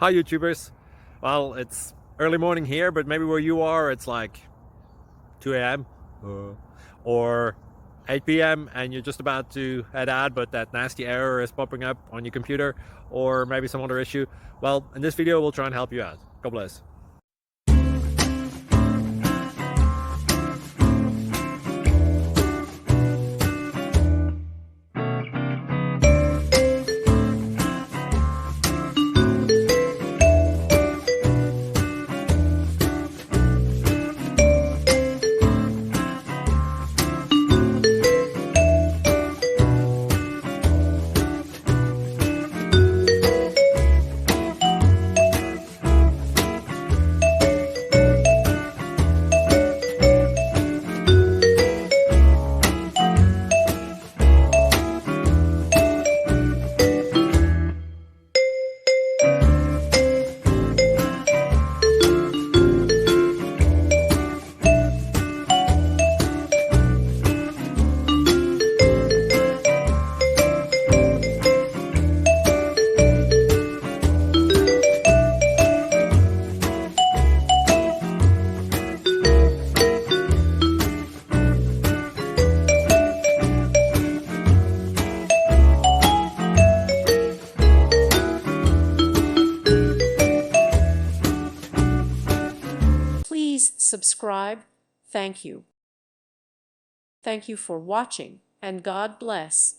Hi YouTubers. Well, it's early morning here, but maybe where you are it's like 2 a.m. or 8 p.m. and you're just about to head out, but that nasty error is popping up on your computer, or maybe some other issue. Well, in this video we'll try and help you out. God bless. Please subscribe. Thank you. Thank you for watching, and God bless.